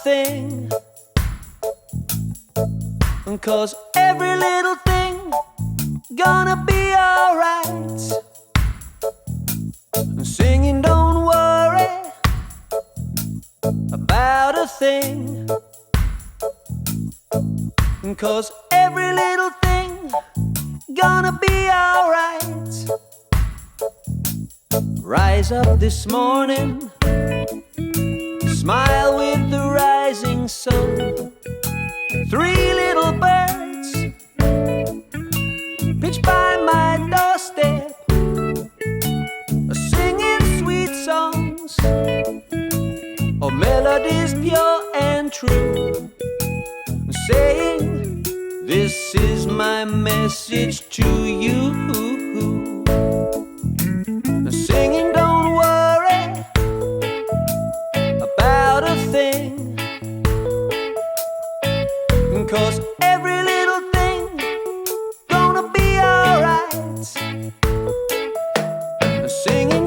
thing, 'cause every little thing gonna be alright. Singing, don't worry about a thing, 'cause every little thing gonna be alright. Rise up this morning, smile with the rising sun. 3 little birds pitch by my doorstep, singing sweet songs of melodies pure and true, saying, this is my message to you. Singing, don't worry about a thing, 'cause every little thing gonna be alright. Singing,